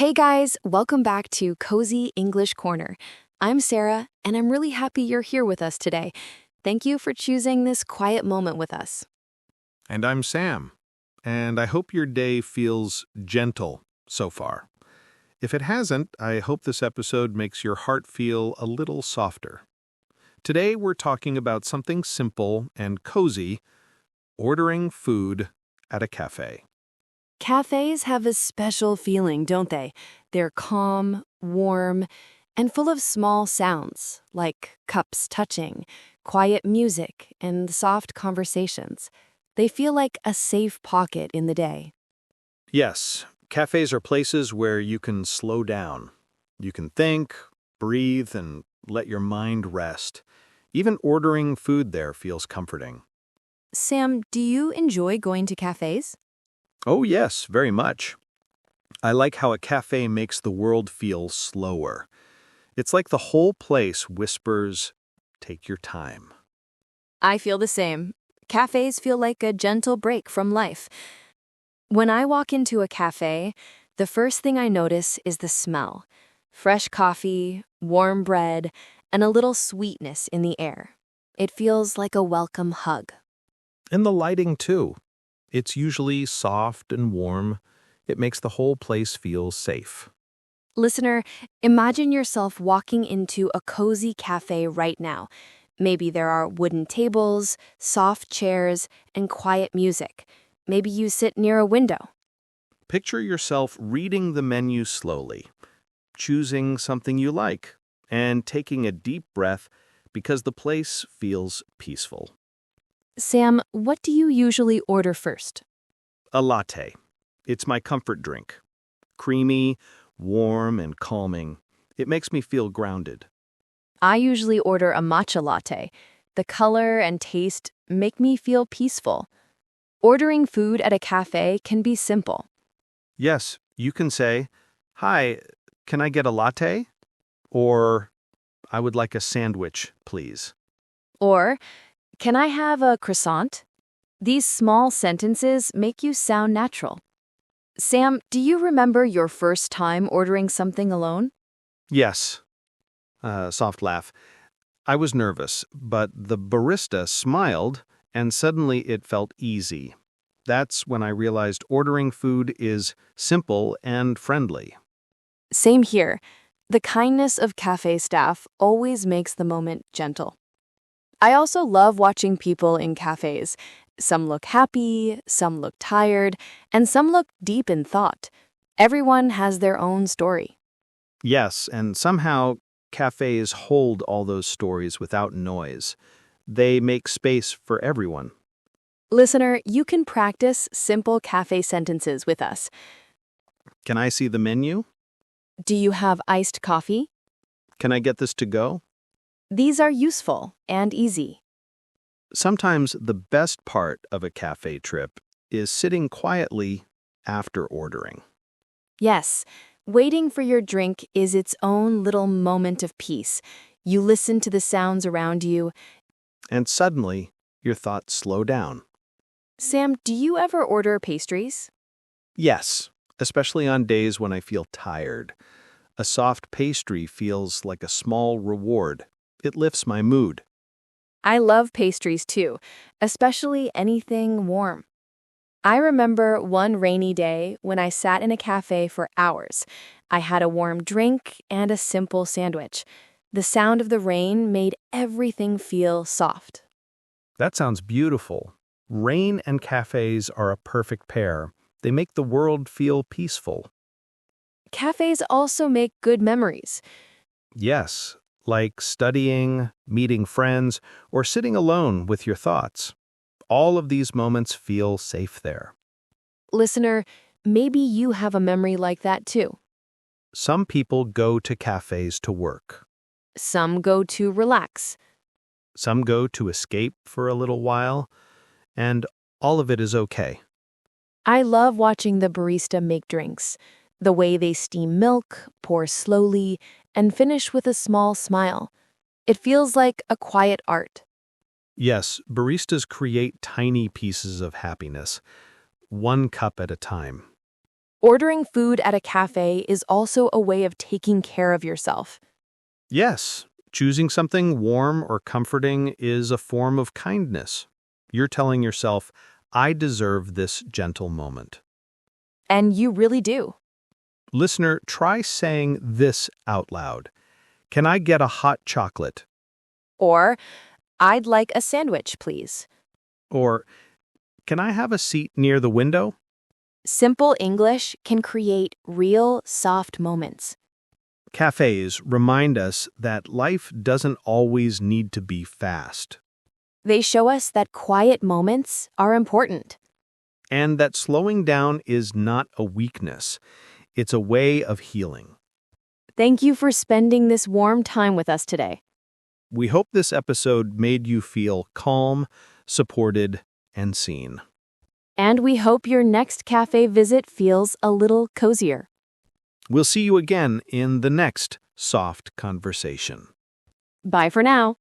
Hey guys, welcome back to Cozy English Corner. I'm Sarah, and I'm really happy you're here with us today. Thank you for choosing this quiet moment with us. And I'm Sam, and I hope your day feels gentle so far. If it hasn't, I hope this episode makes your heart feel a little softer. Today we're talking about something simple and cozy, ordering food at a cafe. Cafes have a special feeling, don't they? They're calm, warm, and full of small sounds, like cups touching, quiet music, and soft conversations. They feel like a safe pocket in the day. Yes, cafes are places where you can slow down. You can think, breathe, and let your mind rest. Even ordering food there feels comforting. Sam, do you enjoy going to cafes? Oh, yes, very much. I like how a cafe makes the world feel slower. It's like the whole place whispers, take your time. I feel the same. Cafes feel like a gentle break from life. When I walk into a cafe, the first thing I notice is the smell. Fresh coffee, warm bread, and a little sweetness in the air. It feels like a welcome hug. And the lighting, too. It's usually soft and warm. It makes the whole place feel safe. Listener, imagine yourself walking into a cozy cafe right now. Maybe there are wooden tables, soft chairs, and quiet music. Maybe you sit near a window. Picture yourself reading the menu slowly, choosing something you like, and taking a deep breath because the place feels peaceful. Sam, what do you usually order first? A latte. It's my comfort drink. Creamy, warm, and calming. It makes me feel grounded. I usually order a matcha latte. The color and taste make me feel peaceful. Ordering food at a cafe can be simple. Yes, you can say, "Hi, can I get a latte?" Or, "I would like a sandwich, please." Or, can I have a croissant? These small sentences make you sound natural. Sam, do you remember your first time ordering something alone? Yes. Soft laugh. I was nervous, but the barista smiled, and suddenly it felt easy. That's when I realized ordering food is simple and friendly. Same here. The kindness of cafe staff always makes the moment gentle. I also love watching people in cafes. Some look happy, some look tired, and some look deep in thought. Everyone has their own story. Yes, and somehow cafes hold all those stories without noise. They make space for everyone. Listener, you can practice simple cafe sentences with us. Can I see the menu? Do you have iced coffee? Can I get this to go? These are useful and easy. Sometimes the best part of a cafe trip is sitting quietly after ordering. Yes, waiting for your drink is its own little moment of peace. You listen to the sounds around you. And suddenly, your thoughts slow down. Sam, do you ever order pastries? Yes, especially on days when I feel tired. A soft pastry feels like a small reward. It lifts my mood. I love pastries too, especially anything warm. I remember one rainy day when I sat in a cafe for hours. I had a warm drink and a simple sandwich. The sound of the rain made everything feel soft. That sounds beautiful. Rain and cafes are a perfect pair. They make the world feel peaceful. Cafes also make good memories. Yes, like studying, meeting friends, or sitting alone with your thoughts. All of these moments feel safe there. Listener, maybe you have a memory like that too. Some people go to cafes to work. Some go to relax. Some go to escape for a little while, and all of it is okay. I love watching the barista make drinks. The way they steam milk, pour slowly, and finish with a small smile. It feels like a quiet art. Yes, baristas create tiny pieces of happiness, one cup at a time. Ordering food at a cafe is also a way of taking care of yourself. Yes, choosing something warm or comforting is a form of kindness. You're telling yourself, I deserve this gentle moment. And you really do. Listener, try saying this out loud. Can I get a hot chocolate? Or, I'd like a sandwich, please. Or, can I have a seat near the window? Simple English can create real, soft moments. Cafes remind us that life doesn't always need to be fast, They show us that quiet moments are important. and that slowing down is not a weakness. It's a way of healing. Thank you for spending this warm time with us today. We hope this episode made you feel calm, supported, and seen. And we hope your next cafe visit feels a little cozier. We'll see you again in the next Soft Conversation. Bye for now.